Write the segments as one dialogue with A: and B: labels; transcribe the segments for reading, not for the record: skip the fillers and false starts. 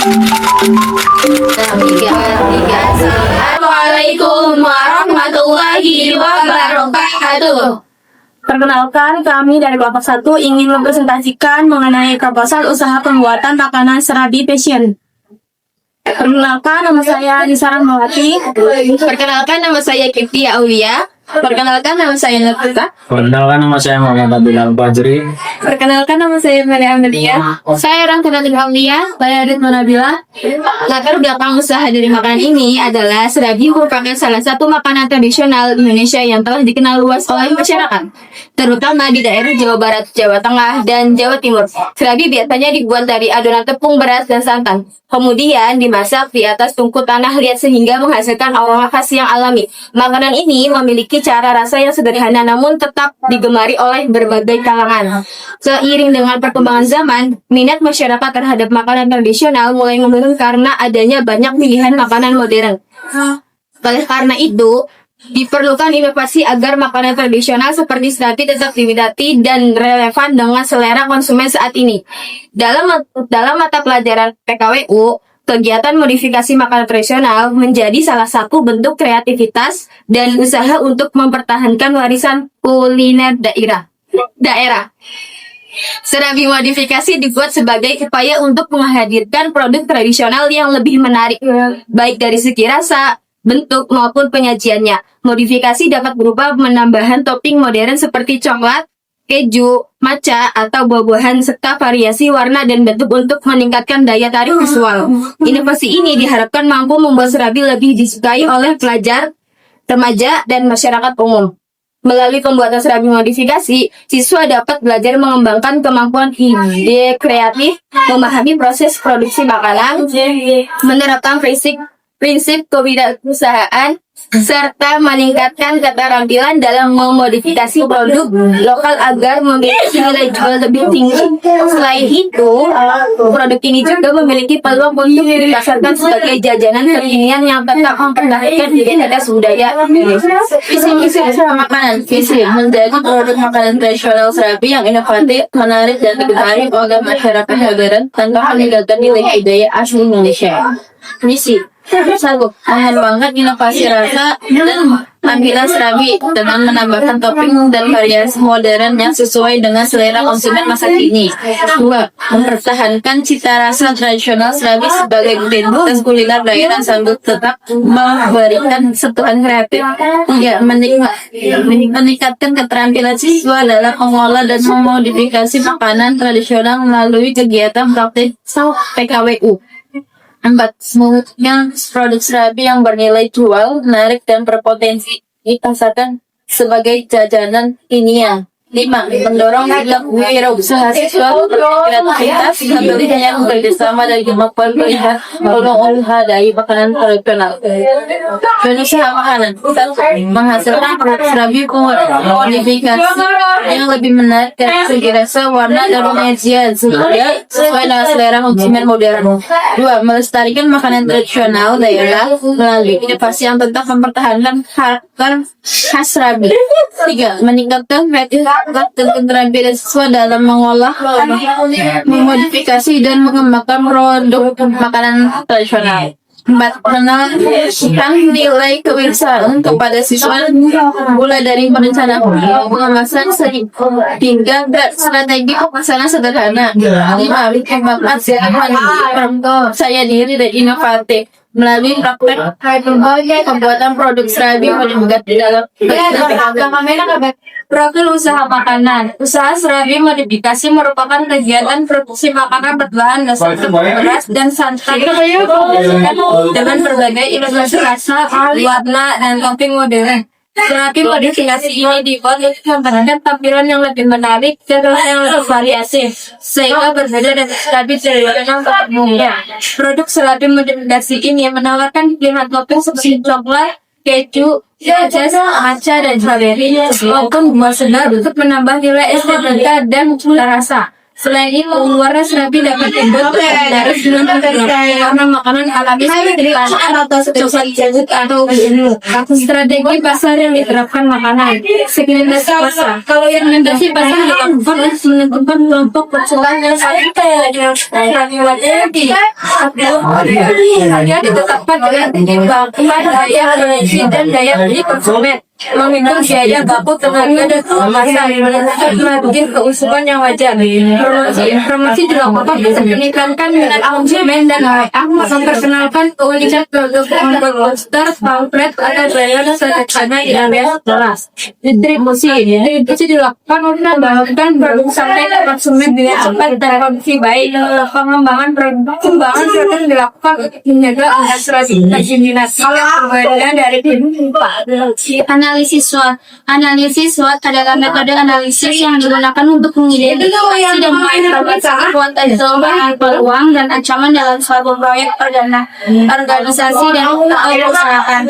A: Assalamualaikum warahmatullahi wabarakatuh.
B: Perkenalkan, kami dari kelompok 1 ingin mempresentasikan mengenai proposal usaha pembuatan makanan serabi passion. Perkenalkan, nama saya Anissa Rahmawati.
A: Perkenalkan, nama saya Kifli Aulia. Perkenalkan, nama saya Nurfita.
C: Perkenalkan, nama saya Muhammad Bilal Fajri.
B: Perkenalkan, nama saya Maria Amelia.
A: Saya Rangkana Aulia.
B: Saya Ritma Nabila.
A: Latar belakang usaha dari makanan ini adalah serabi merupakan salah satu makanan tradisional Indonesia yang telah dikenal luas oleh masyarakat, terutama di daerah Jawa Barat, Jawa Tengah, dan Jawa Timur. Serabi biasanya dibuat dari adonan tepung, beras, dan santan. Kemudian dimasak di atas tungku tanah liat sehingga menghasilkan aroma khas yang alami. Makanan ini memiliki cara rasa yang sederhana namun tetap digemari oleh berbagai kalangan. Seiring dengan perkembangan zaman, minat masyarakat terhadap makanan tradisional mulai menurun karena adanya banyak pilihan makanan modern. Oleh karena itu, diperlukan inovasi agar makanan tradisional seperti serabi tetap diminati dan relevan dengan selera konsumen saat ini. Dalam mata pelajaran PKWU, kegiatan modifikasi makanan tradisional menjadi salah satu bentuk kreativitas dan usaha untuk mempertahankan warisan kuliner daerah. Serabi modifikasi dibuat sebagai upaya untuk menghadirkan produk tradisional yang lebih menarik, baik dari segi rasa, bentuk, maupun penyajiannya. Modifikasi dapat berupa penambahan topping modern seperti coklat, keju, matcha, atau buah-buahan serta variasi warna dan bentuk untuk meningkatkan daya tarik visual. Inovasi ini diharapkan mampu membuat serabi lebih disukai oleh pelajar, remaja, dan masyarakat umum. Melalui pembuatan serabi modifikasi, siswa dapat belajar mengembangkan kemampuan ide kreatif, memahami proses produksi makanan, menerapkan prinsip kewirausahaan, serta meningkatkan keterampilan dalam memodifikasi produk lokal agar memiliki nilai jual lebih tinggi. Selain itu, produk ini juga memiliki peluang untuk dipasarkan sebagai jajanan kekinian yang tetap mempertahankan identitas budaya Indonesia.
B: Visi usaha makanan. Visi menjadi produk makanan tradisional serabi yang inovatif, menarik, dan digemari oleh masyarakat modern tanpa meninggalkan nilai budaya asli Indonesia. Misi satu, mengembangkan inovasi rasa dan tampilan serabi dengan menambahkan topping dan variasi modern yang sesuai dengan selera konsumen masa kini. Dua, mempertahankan cita rasa tradisional serabi sebagai identitas kuliner daerah sambil tetap memberikan sentuhan kreatif. Tiga, meningkatkan keterampilan siswa dalam mengolah dan memodifikasi makanan tradisional melalui kegiatan praktik PKWU. 4. Mengembangkan produk serabi yang bernilai jual, menarik, dan berpotensi dipasarkan sebagai jajanan kekinian. 5. Mendorong wirausaha siswa kreativitas sambil dengan bekerjasama dan kemampuan melihat peluang dari makanan tradisional. Berusaha makanan. 1. Menghasilkan produk serabi modifikasi yang lebih menarik dari segi rasa, warna, dan penyajian sehingga sesuai dengan selera konsumen modern. 2. Melestarikan makanan tradisional daerah melalui inovasi yang tetap mempertahankan karakter khas serabi. 3. Meningkatkan kreativitas dan keterampilan siswa dalam mengolah, memodifikasi, dan mengembangkan produk makanan tradisional. 4. Menanamkan nilai kewirausahaan kepada siswa mulai dari perencanaan pengemasan hingga strategi pemasaran sederhana. 5. Mengembangkan saya diri dan inovatif melalui praktek pembuatan produk serabi modifikasi dalam profil usaha makanan. Usaha serabi modifikasi merupakan kegiatan produksi makanan berbahan dasar tepung, beras, dan santan dengan berbagai inovasi rasa, warna, dan topping modern. Serabi modifikasi ini dibuat untuk mempertahankan tampilan yang lebih menarik dan yang lebih variasi, sehingga berbeda dari serabi tradisional pada umumnya. Produk serabi modifikasi ini menawarkan pilihan topping seperti coklat, keju, jas, matcha, dan strawberry maupun buah segar untuk menambah nilai estetika dan cita rasa. Selain itu, warna serabi dapat dibuat dari seluruh karena makanan alami seperti panas atau coklat janggut atau strategi pasar yang diterapkan makanan segmentasi pasar. Kalau yang segmentasi pasar dilakukan untuk menentukan kelompok persoalan yang saling ditetapkan dengan kemampuan daya beli dan daya beli konsumen. Menghitung biaya baku tenaga dan kemasan menentukan keusuhan yang wajar. Promosi dilakukan untuk meningkatkan minat konsumen dan memperkenalkan keunikan produk monster, pamflet, atau trailer sederhana di area kelas. Distribusi dilakukan untuk membawakan produk sampai ke konsumen dengan cepat dan kondisi baik. Pengembangan produk dilakukan untuk menjaga administrasi minat. Kalau perbedaan dari Analisis SWOT adalah metode analisis yang digunakan untuk mengidentifikasi dan mengevaluasi potensi peluang dan ancaman dalam suatu proyek organisasi dan perusahaan.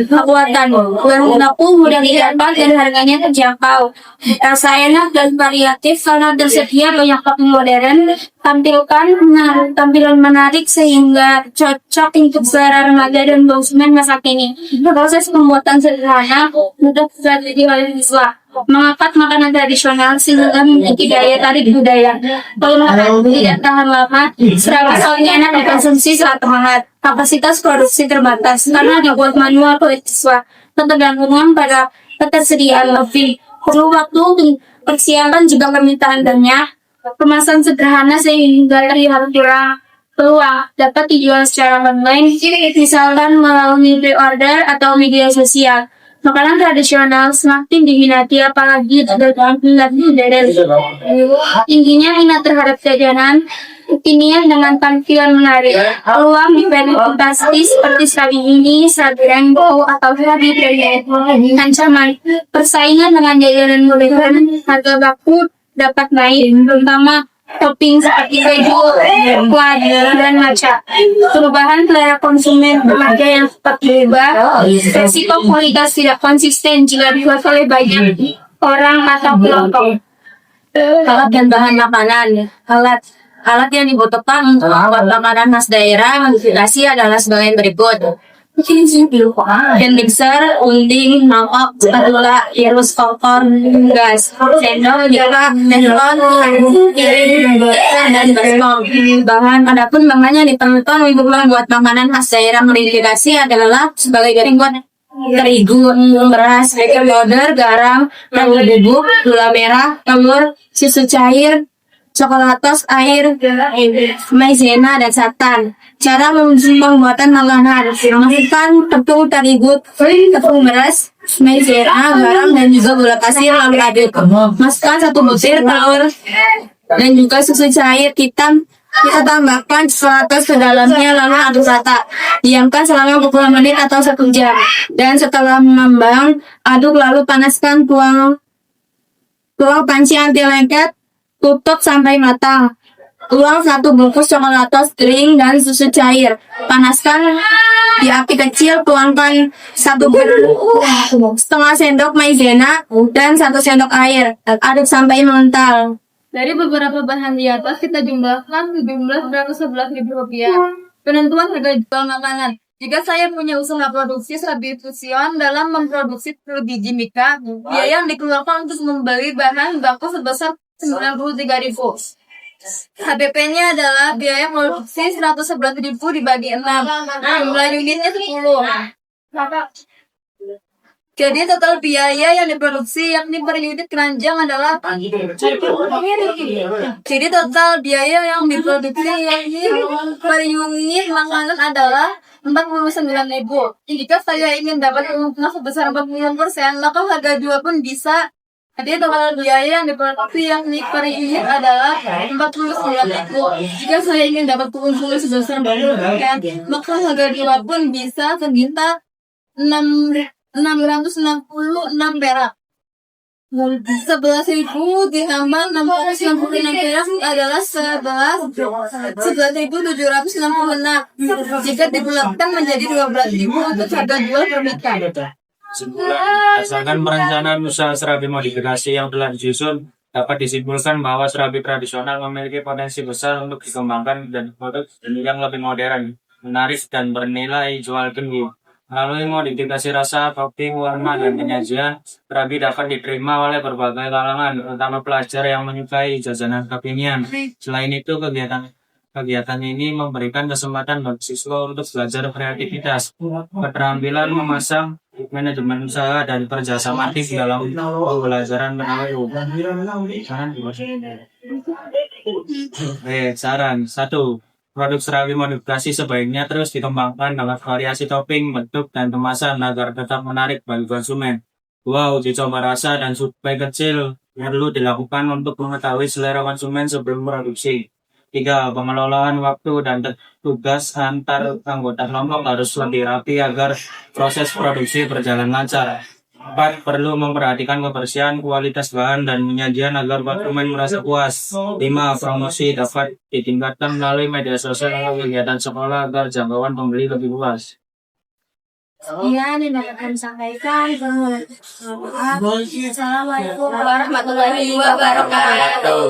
B: Kekuatan bahan baku mudah didapat dan harganya terjangkau. Rasa enak dan variatif karena tersedia banyak topping modern. Tampilan menarik sehingga cocok untuk selera remaja dan konsumen masa kini. Proses pembuatan sederhana untuk strategi oleh siswa. Mengangkat makanan tradisional sehingga memiliki daya tarik budaya. Kalau makanan tidak tahan lama, seraba soalnya enak dikonsumsi saat hangat. Kapasitas produksi terbatas karena dibuat manual oleh siswa. Ketergantungan pada ketersediaan lebih. Perlu waktu untuk persiapan juga permintaan banyak. Kemasan sederhana sehingga terlihat kurang peluang dapat dijual secara online, misalkan melalui pre-order atau media sosial. Makanan tradisional semakin diminati apalagi ada tampilan modern. Tingginya minat terhadap jajanan kekinian dengan tampilan menarik. Peluang investasi seperti sapi ini, sapi rainbow atau sapi premium. Ancaman persaingan dengan jajanan modern, harga baku dapat naik, terutama topping seperti keju, kuah, dan matcha. Perubahan selera konsumen remaja yang cepat berubah. Resiko kualitas tidak konsisten jika dibuat oleh banyak orang atau kelompok. Alat dan bahan makanan. Alat yang dibutuhkan untuk membuat makanan khas daerah modifikasi adalah sebagai berikut. Hand mixer, unding, mangkok, spatula, irus, kompor, gas, sendok, jika, melon, piring, dan baskom. Adapun bahannya diperlukan untuk membuat makanan khas daerah modifikasi adalah sebagai berikut: terigu, beras, baking powder, garam, rawit bubuk, gula merah, telur, susu cair, coklatos, air, maizena, dan santan. Cara pembuatan makanan: masukkan tepung terigu, tepung beras, maizena, garam, dan juga gula pasir, lalu aduk. Masukkan 1 butir telur dan juga susu cair hitam. Kita tambahkan coklatos ke dalamnya lalu aduk rata. Diamkan selama 20 menit atau 1 jam. Dan setelah mengembang, aduk lalu panaskan tuang panci anti lengket. Tutup sampai matang. Tuang 1 bungkus coklatos kering dan susu cair. Panaskan di api kecil. Tuangkan 1,5 sendok maizena dan 1 sendok air. Aduk sampai mengental.
A: Dari beberapa bahan di atas kita jumlahkan sejumlah Rp111.000. Penentuan harga jual makanan. Jika saya punya usaha produksi Serabi Fusion dalam memproduksi biji mika, biaya yang dikeluarkan untuk membeli bahan baku sebesar Rp93.000. HPP-nya adalah biaya produksi Rp111.000 dibagi 6. Jumlah unitnya 10. Jadi total biaya yang diproduksi yakni per unit keranjang adalah Jadi total biaya yang diproduksi yakni per unit makanan adalah Rp49.000. Jika saya ingin dapat keuntungan sebesar 40%, maka harga jual pun bisa. Jadi total biaya yang diproduksi yakni per unit adalah Rp49.000. Jika saya ingin dapat keuntungan sebesar 40%, maka harga jual pun bisa sekitar 666 perak. 11.000 ditambah 666 perak adalah 11.766. Jika dibulatkan menjadi 12.000 untuk harga jual per meter.
C: Asalkan perencanaan usaha Serabi modifikasi yang telah disusun Dapat disimpulkan bahwa serabi tradisional memiliki potensi besar untuk dikembangkan dan produk yang lebih modern, menarik, dan bernilai jual tinggi. Melalui modifikasi rasa, topping, warna, dan penyajian, serabi dapat diterima oleh berbagai kalangan, terutama pelajar yang menyukai jajanan kekinian. Selain itu, kegiatan ini memberikan kesempatan bagi siswa untuk belajar kreativitas, keterampilan memasang, manajemen usaha, dan kerjasama tim dalam pembelajaran menarik. Saran 1. Produk serabi modifikasi sebaiknya terus dikembangkan dengan variasi topping, bentuk, dan kemasan agar tetap menarik bagi konsumen. 2. Uji coba rasa dan survei kecil perlu dilakukan untuk mengetahui selera konsumen sebelum produksi. 3. Pengelolaan waktu dan tugas antar anggota kelompok harus lebih rapi agar proses produksi berjalan lancar. 4. Perlu memperhatikan kebersihan, kualitas bahan, dan penyajian agar konsumen merasa puas. 5. Promosi dapat ditingkatkan melalui media sosial atau kegiatan sekolah agar jangkauan pembeli lebih luas.
A: Yan, yung akan sampaikan. Assalamualaikum warahmatullahi wabarakatuh.